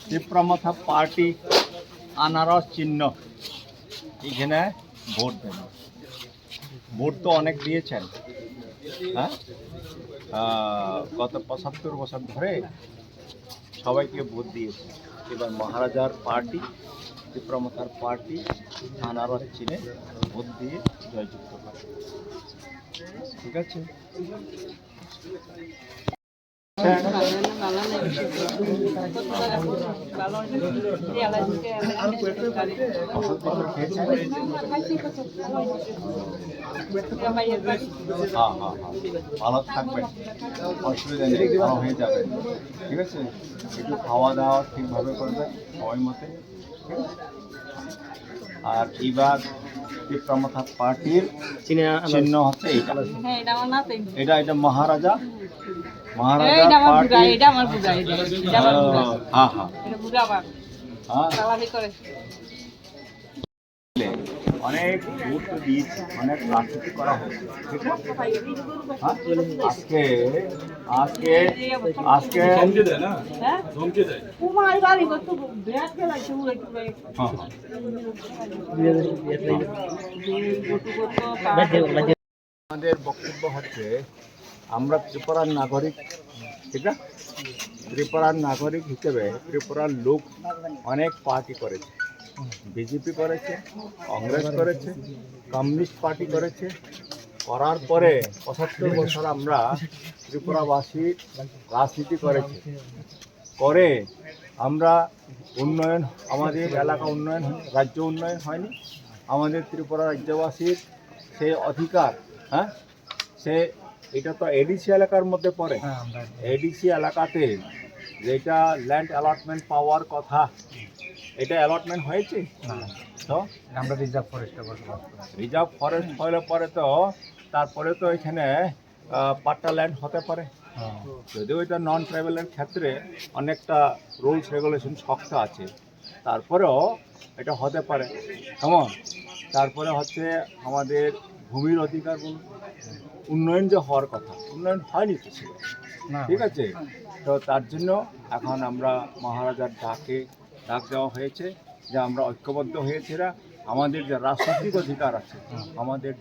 তীব্রমথা party আনারস চিহ্ন এখানে ভোট দেন। ভোট তো অনেক দিয়েছেন, হ্যাঁ, গত ৭৫ বছর ধরে সবাইকে ভোট দিয়েছে। এবার মহারাজার পার্টি, তীব্রমথার পার্টি আনারস চিহ্নে ভোট দিয়ে জয়যুক্ত করে। ঠিক আছে, ভালো থাকবেন, অসুবিধা নেই, ভালো হয়ে যাবে। ঠিক আছে, একটু খাওয়া দাওয়া ঠিকভাবে করবেন সময় মতে। আর এইবার তীব্রমথা পার্টির চিহ্ন হচ্ছে এটা এটা মহারাজা অনেক গুরুত্ব দিয়েছে, অনেক রাজনীতি করা হয়েছে। আজকে আজকে আজকে আমাদের বক্তব্য হচ্ছে আমরা ত্রিপুরার নাগরিক, ঠিক না? ত্রিপুরার নাগরিক হিসেবে ত্রিপুরার লোক অনেক পার্টি করেছে, বিজেপি করেছে, কংগ্রেস করেছে, কমিউনিস্ট পার্টি করেছে। করার পরে ৭৫ বছর আমরা ত্রিপুরাবাসী রাজনীতি করেছি, করে আমরা উন্নয়ন, আমাদের এলাকা উন্নয়ন, রাজ্য উন্নয়ন হয়নি। আমাদের ত্রিপুরা রাজ্যবাসীর সেই অধিকার, হ্যাঁ, সে এটা তো এডিসি এলাকার মধ্যে পড়ে। এডিসি এলাকাতে যেটা ল্যান্ড অ্যালটমেন্ট পাওয়ার কথা, এটা অ্যালটমেন্ট হয়েছে। তো আমরা রিজার্ভ ফরেস্ট হলে পরে তো তারপরে তো এখানে পাট্টা ল্যান্ড হতে পারে। যদিও এটা নন ট্রাইবেলের ক্ষেত্রে অনেকটা রুলস রেগুলেশন শক্ত আছে, তারপরেও এটা হতে পারে। কেমন? তারপরে হচ্ছে আমাদের ভূমির অধিকার বলুন, উন্নয়ন যে হওয়ার কথা, উন্নয়ন হয়নি তো ছিল। ঠিক আছে, তো তার জন্য এখন আমরা মহারাজার ডাক দেওয়া হয়েছে যে আমরা ঐক্যবদ্ধ হয়েছিরা। আমাদের যে রাজনৈতিক অধিকার আছে, আমাদের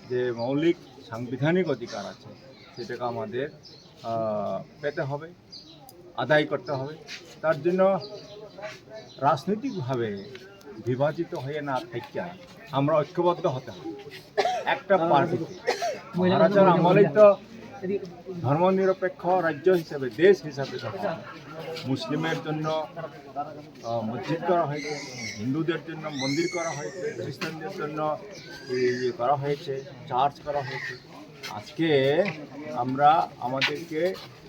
যে মৌলিক সাংবিধানিক অধিকার আছে, সেটাকে আমাদের পেতে হবে, আদায় করতে হবে। তার জন্য রাজনৈতিকভাবে বিভাজিত হয়ে না থাকা আমরা ঐক্যবদ্ধ হতে হবে একটা পার্টি। মহারাজার আমলেই তো ধর্মনিরপেক্ষ রাজ্য হিসেবে, দেশ হিসাবে মুসলিমের জন্য মসজিদ করা হয়েছে, হিন্দুদের জন্য মন্দির করা হয়েছে, খ্রিস্টানদের জন্য করা হয়েছে, চার্চ করা হয়েছে। আজকে আমরা আমাদেরকে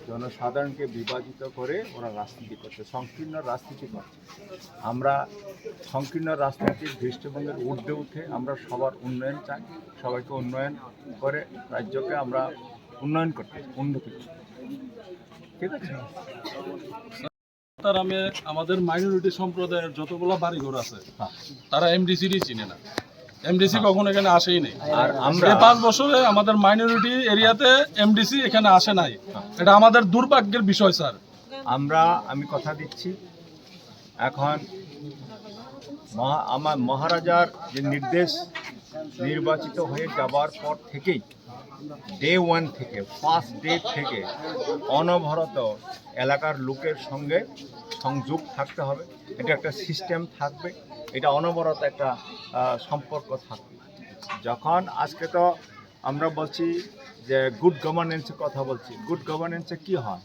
জনসাধারণকে বিভাজিত করে ওরা রাজনীতি করছে, সংকীর্ণ রাজনীতি করছে। আমরা সংকীর্ণ রাজনীতির দৃষ্টিভঙ্গির ঊর্ধ্বে উঠে আমরা সবার উন্নয়ন চাই, সবাইকে উন্নয়ন করে রাজ্যকে আমরা উন্নয়ন করতে, উন্নতি করতে। ঠিক আছে, আমি আমাদের মাইনরিটি সম্প্রদায়ের যতগুলো বাড়িঘর আছে তারা এমডিসিরই চিনে না, এমডিসি কখনো এখানে আসেই নেই। আর আমরা 5 বছরে আমাদের মাইনরিটি এরিয়াতে এমডিসি এখানে আসে নাই, এটা আমাদের দুর্ভাগ্যের বিষয় স্যার। আমি কথা দিচ্ছি, এখন আমার মহারাজার যে নির্দেশ, নির্বাচিত হয়ে যাবার পর থেকেই ডে 1 থেকে, ফার্স্ট ডে থেকে অনবরত এলাকার লোকের সঙ্গে সংযোগ থাকতে হবে। এটা একটা সিস্টেম থাকবে, এটা অনবরত একটা সম্পর্ক থাকবে। যখন আজকে তো আমরা বলছি যে গুড গভর্নেন্সের কথা বলছি, গুড গভর্নেন্সে কি হয়,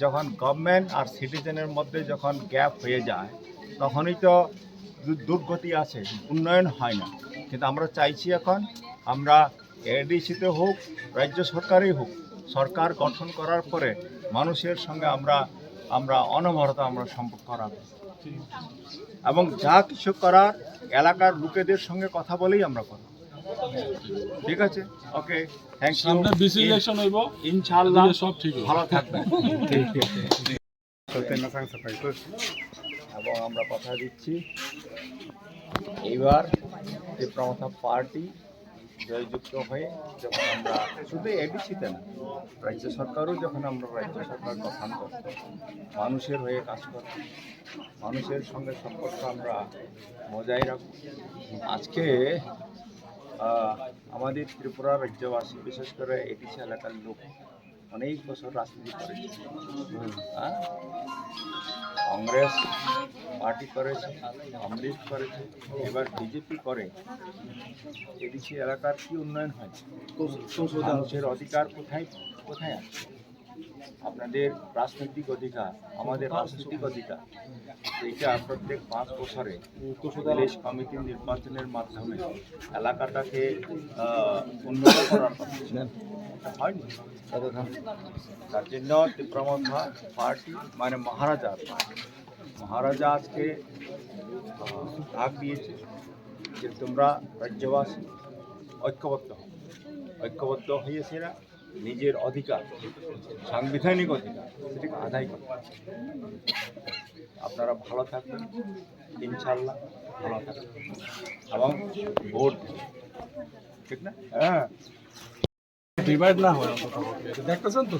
যখন গভর্নমেন্ট আর সিটিজেনের মধ্যে যখন গ্যাপ হয়ে যায় তখনই তো দুর্গতি আছে, উন্নয়ন হয় না। কিন্তু আমরা চাইছি এখন আমরা এডিসিতে হোক, রাজ্য সরকারই হোক, সরকার গঠন করার পরে মানুষের সঙ্গে আমরা অনবরত আমরা সম্পর্ক রাখব এবং যা কিছু করার এলাকার লোকেদের সঙ্গে কথা বলেই আমরা করব। ঠিক আছে, ওকে, থ্যাংক ইউ। ইনশাআল্লাহ সব ঠিক, ভালো থাকবেন। এবং আমরা কথা দিচ্ছি এইবার তীব্রমাথা পার্টি জয়যুক্ত হয়ে যখন আমরা শুধু এডিসিতে না, রাজ্য সরকারও যখন আমরা রাজ্য সরকার গঠন করব, মানুষের হয়ে কাজ করব, মানুষের সঙ্গে সম্পর্ক আমরা বজায় রাখব। আজকে আমাদের ত্রিপুরা রাজ্যবাসী, বিশেষ করে এডিসি এলাকার লোক অনেক বছর রাজনীতি করেছে। কংগ্রেস পার্টি করেছে, অমৃত করেছে, এবার বিজেপি করে। এডিসি এলাকার কি উন্নয়ন হয়েছে? মানুষের অধিকার কোথায় কোথায় আছে? আপনাদের রাজনৈতিক অধিকার, আমাদের রাজনৈতিক অধিকার, এইটা প্রত্যেক 5 বছরে ভিলেজ কমিটি নির্বাচনের মাধ্যমে এলাকাটাকে উন্নত করার কথা হয়নি। তার জন্য তীব্রমাথা পার্টি মানে মহারাজা আজকে ডাক দিয়েছে যে তোমরা রাজ্যবাসী ঐক্যবদ্ধ হয়েছে না, নিজের অধিকার, সাংবিধানিক অধিকার সেটাকে আদায় করতে। আপনারা ভালো থাকবেন, ইনশাল্লাহ ভালো থাকবেন এবং ভোট ঠিক না? হ্যাঁ, ডিভাইড না হয় দেখতেছেন তো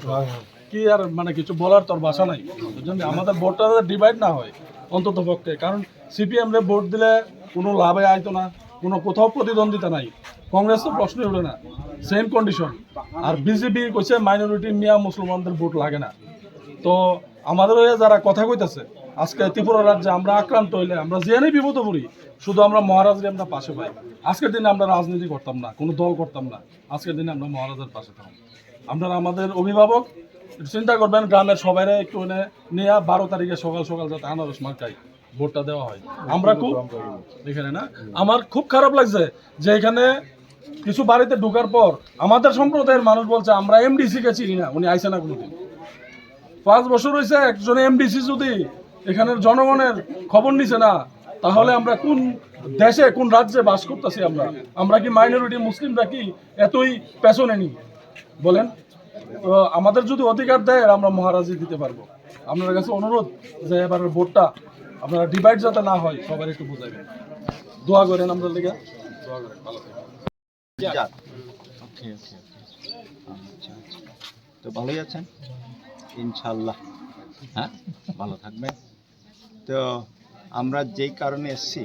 কি আর মানে কিছু বলার তোর ভাষা নাই। বুঝলেন, আমাদের ভোটটা ডিভাইড না হয় অন্তত পক্ষে, কারণ সিপিএম রে ভোট দিলে কোনো লাভে আইতো না, কোনো কোথাও প্রতিদ্বন্দ্বিতা নাই। কংগ্রেস তো প্রশ্নই ওঠে না, সেম কন্ডিশন। আর বিজেপি কইছে মাইনরিটি মিয়া মুসলমানদের ভোট লাগে না। তো আমাদের হয়ে যারা কথা কইতেছে আজকে ত্রিপুরা রাজ্যে আমরা আক্রান্ত হইলে আমরা জেনে বিপদে পড়ি, শুধু আমরা মহারাজের আমরা পাশে পাই। আজকের দিনে আমরা রাজনীতি করতাম না, কোনো দল করতাম না, আজকের দিনে আমরা মহারাজের পাশে থাকতাম। আপনারা আমাদের অভিভাবক, চিন্তা করবেন গ্রামের সবাই একটু নিয়ে 12 তারিখে সকাল সকাল যাতে আনারস মার্কায় ভোটটা দেওয়া হয়। আমরা খুব এখানে না, আমার খুব খারাপ লাগছে যে এখানে কিছু বাড়িতে ঢোকার পর আমাদের সম্প্রদায়ের মানুষ বলছে আমরা এমডিসি কে চিনি না, উনি আইসে না কোনোদিন। 5 বছর হয়েছে একজন এমডিসি যদি এখানের জনগণের খবর নিছে না, তাহলে আমরা কোন দেশে কোন রাজ্যে বাস করতেছি? আমরা কি মাইনরিটি মুসলিমরা কি এতই পেছনে নি বলেন? তো আমাদের যদি অধিকার দেয় আমরা মহারাজি দিতে পারবো। আপনার কাছে অনুরোধ যে এবারের ভোটটা আপনারা ডিভাইড যাতে না হয় সবার একটু বোঝাবেন, দোয়া করেন আমরা লেগে, দোয়া করেন। ভালো থাকবেন। ওকে। আচ্ছা, তো ভালোই আছেন ইনশাল্লাহ? হ্যাঁ, ভালো থাকবেন। তো আমরা যেই কারণে এসেছি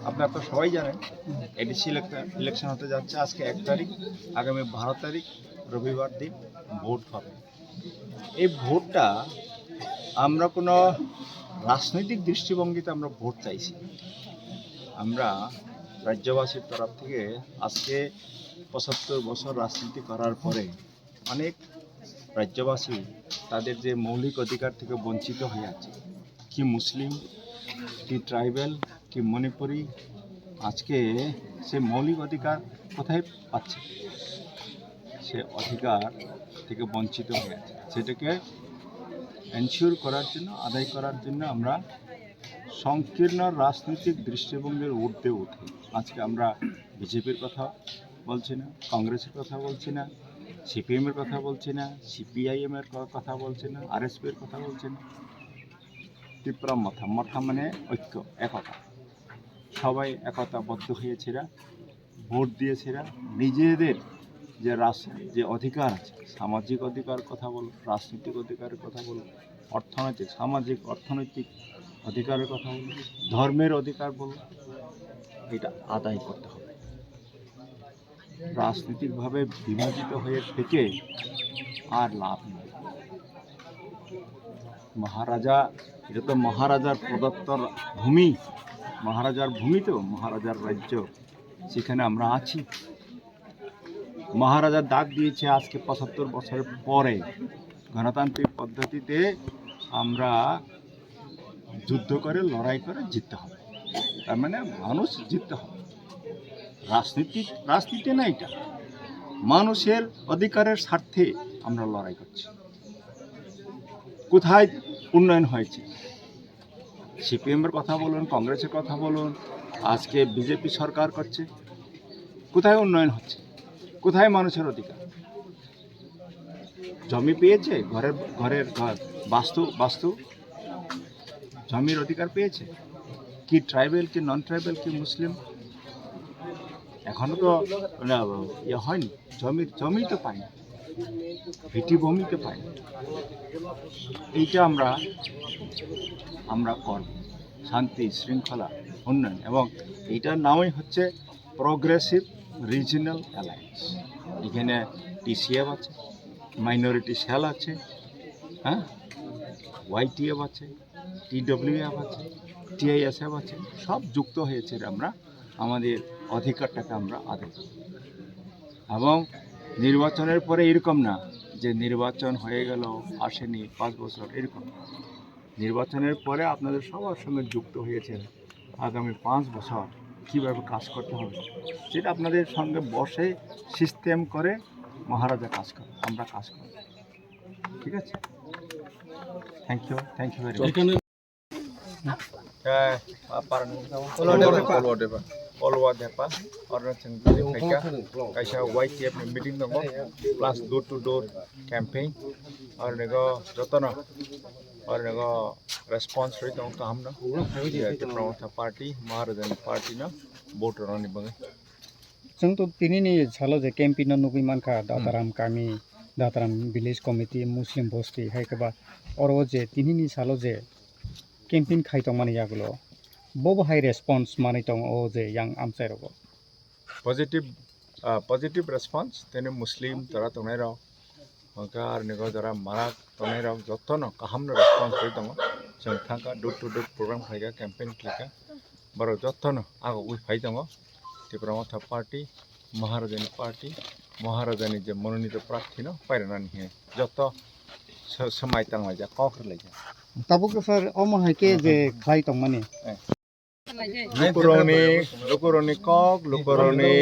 আপনারা তো সবাই জানেন, এডিসি ইলেকশন হতে যাচ্ছে আজকে 1 তারিখ, আগামী 12 তারিখ রবিবার দিন ভোট হবে। এই ভোটটা আমরা কোনো রাজনৈতিক দৃষ্টিভঙ্গিতে আমরা ভোট চাইছি। আমরা রাজ্যবাসীর তরফ থেকে আজকে 75 বছর রাজনীতি করার পরে অনেক রাজ্যবাসী তাদের যে মৌলিক অধিকার থেকে বঞ্চিত হয়ে আছে, কি মুসলিম, কি ট্রাইবেল, কি মণিপুরি, আজকে সে মৌলিক অধিকার কোথায় পাচ্ছে? সে অধিকার থেকে বঞ্চিত হয়ে আছে। সেটাকে এনশিওর করার জন্য, আদায় করার জন্য আমরা সংকীর্ণ রাজনৈতিক দৃষ্টিভঙ্গির ঊর্ধ্বে উঠে আজকে আমরা বিজেপির কথা বলছি না, কংগ্রেসের কথা বলছি না, সিপিএমের কথা বলছি না, সিপিআইএমের কথা বলছি না, আরএসপির কথা বলছি না। তীব্রমাথা মানে ঐক্য, একতা। সবাই একতাবদ্ধ হয়েছেরা, ভোট দিয়েছেরা, নিজেদের যে অধিকার আছে, সামাজিক অধিকার কথা বলো, রাজনৈতিক অধিকারের কথা বলো, অর্থনৈতিক, সামাজিক, অর্থনৈতিক অধিকারের কথা বলো, ধর্মের অধিকার বলো, এটা আদায় করতে হবে। রাজনৈতিকভাবে বিভাজিত হয়ে থেকে আর লাভ নেই। মহারাজা, এটা তো মহারাজার প্রদত্ত ভূমি, মহারাজার ভূমি, তো মহারাজার রাজ্য, সেখানে আমরা আছি। মহারাজা ডাক দিয়েছে আজকে 75 বছর পরে গণতান্ত্রিক পদ্ধতিতে আমরা যুদ্ধ করে, লড়াই করে জিততে হবে। তার মানে মানুষ জিততে হবে। রাজনীতি না, এটা মানুষের অধিকারের স্বার্থে আমরা লড়াই করছি। কোথায় উন্নয়ন হয়েছে? সিপিএমের কথা বলুন, কংগ্রেসের কথা বলুন, আজকে বিজেপি সরকার করছে, কোথায় উন্নয়ন হচ্ছে? কোথায় মানুষের অধিকার? জমি পেয়েছে, ঘরের বাস্তু জমির অধিকার পেয়েছে? কি ট্রাইবেল, কি নন ট্রাইবেল, কি মুসলিম? এখনো তো ইয়ে হয়নি, জমি তো পাইনি, ভিটিভূমি তো পাইনি। এইটা আমরা করব, শান্তি শৃঙ্খলা উন্নয়ন, এবং এইটার নামই হচ্ছে প্রগ্রেসিভ রিজিনাল অ্যালায়েন্স। এখানে টিসিএফ আছে, মাইনরিটি সেল আছে, হ্যাঁ, ওয়াইটিএফ আছে, টিডব্লিউএফ আছে, টিআইএসএফ আছে, সব যুক্ত হয়েছে। আমরা আমাদের অধিকারটাকে আমরা আদায় করব। এবং নির্বাচনের পরে এরকম না যে নির্বাচন হয়ে গেল আসেনি 5 বছর, এরকম। নির্বাচনের পরে আপনাদের সবার সঙ্গে যুক্ত হয়েছে আগামী 5 বছর কীভাবে কাজ করতে হবে, সেটা আপনাদের সঙ্গে বসে সিস্টেম করে মহারাজা কাজ করে, আমরা কাজ করি। ঠিক আছে, থ্যাংক ইউ ভেরি মাচ। এখানে Olwa Depa, Arunachal Pradesh, Kaisa YTF meeting dong, plus door to door campaign, और nego जतन और nego response rate dong तो हम ना ये प्रमुख पार्टी महाराजन पार्टी ना वोट रहने बंगे। जोंथ' दिनैनि सालो जे केम्पेइन नुगै मानखा दाताराम गामि दाताराम विलेज कमिटि मुस्लिम बस्ति हायकबा अरो जे दिनैनि सालो जे केम्पेइन खायतं माने यागलो बबो हाई रेस्पन्स माने दं ओ जे यां आमसायरगो पॉजिटिव रेस्पन्स तेने मुस्लिम तरा तंगनाय रok और nego जरा माराक तंगनाय rok जतन काहाम रेस्पन्स रही दङ जों थांका डोर टू डोर प्रोग्राम खायगा कैम्पेइन खायगा बारो जतन आगो उइ फाय दङ प्रमुख पार्टी महाराजानि जे मनोनीत प्रार्थी न पायरानानि हे जत समाय तांलाय जा कखर लायजा ताबुको सर अमो हायके जे खायतं माने Lukuroni kok, lukuroni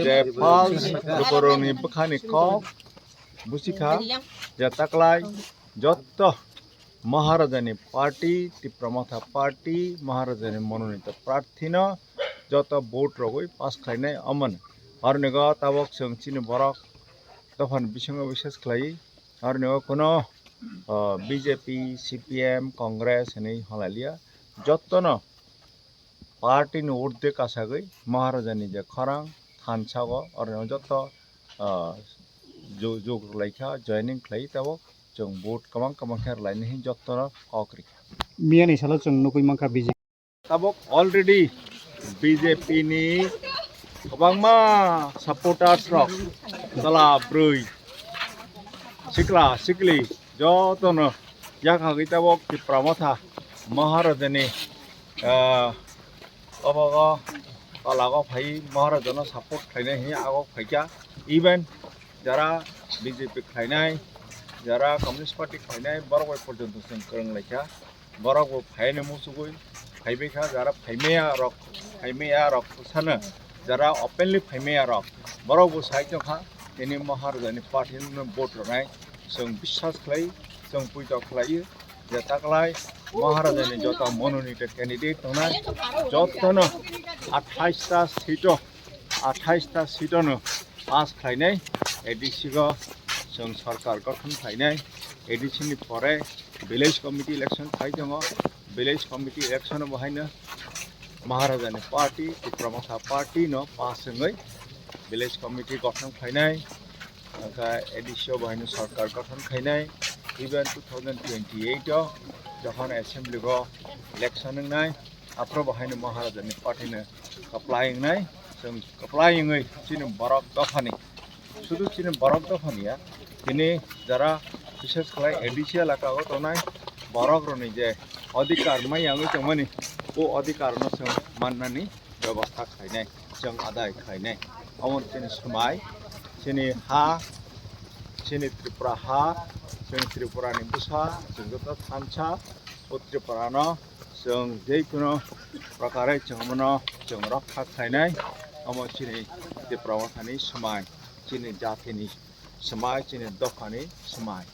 jepals, lukuroni bekani kok, busika, jataklai, joto Maharajani party, ti pramotha party, Maharajani mononita prarthina, joto vote rogoi pas khainai aman. Ar nego tabok sung chini borok tofan bisango bishes khlai, ar nego kono BJP, CPM, Congress ani halalia, joto no party ने उर्दे कासागै महाराजानि जे खरां थानसागो और जत जो लाइखा joining खलाई तब जों vote कमां कमां खेर लाइने हि जत्तन कक्रि मियानि सालो जों नुगै मानखा बीजेपी तब अलरेडी बीजेपी नि गोबांमा सपोर्टार्स रक तला ब्रै सिक्ला सिक्ली जतन याखागै तब प्रमथा महाराजानि अब अलग भाई महाराजा सपोर्ट खाई ही आग फैसा इवेन जरा बीजेपी खाई जरा कम्युनिस्ट पार्टी खाई बरग पर्यटन जों करंग लाइखा बरग फायने मुसुगै फाइबेखा जरा फाइमेया रक सानो जरा ओपेनलि फाइमेया रक बरग साइजखा दिनै महाराजानि पार्टी भोट होनाय जों विश्वास खालाय जों पुजा खालायो जे ताकलाय महाराजानि जत मनोनीत कैंडिडेट दंना जतन 28टा सीटनो पास खायनाय एडिसिगो जों सरकार गठन खायनाय एडिसिनि परे विलेज कमिटी इलेक्शन खाय दङ विलेज कमिटी इलेक्शन बहायनो महाराजानि पार्टी प्रमुख पार्टी न पास जोङै विलेज कमिटी गठन खायनाय एडिसिओ बहायनो सरकार गठन खायनाय इवेन 2028 जखन एसेम्बली को इलेक्शन नाय आफ्रो बहायनो महाराजानि पार्टीनो कप्लायनाय जों कप्लायङै चिन बरक दफानि शुद्ध चिन बरक दफानिया दिनै जरा विशेष खालाय एडिसि एलाकायाव थानाय बरक रनि जे अधिकार मायाङै जोंमानि वो अधिकार न जों माननानै व्यवस्था खायनाय जों आदाय खायनाय अमर चिन समाय चिनि हा चिनि त्रिपुरा हा जों त्रिपुरानि बुसा जों जत थानसा त्रिपुरानो जों जेखुनु प्रकारे जों रक्षा खायनाय अमर चिनि प्रवथानि समाय चिनि जातिनि समाय चिनि दफानि समाय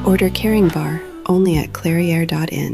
Order Caring Bar only at clairiere.in.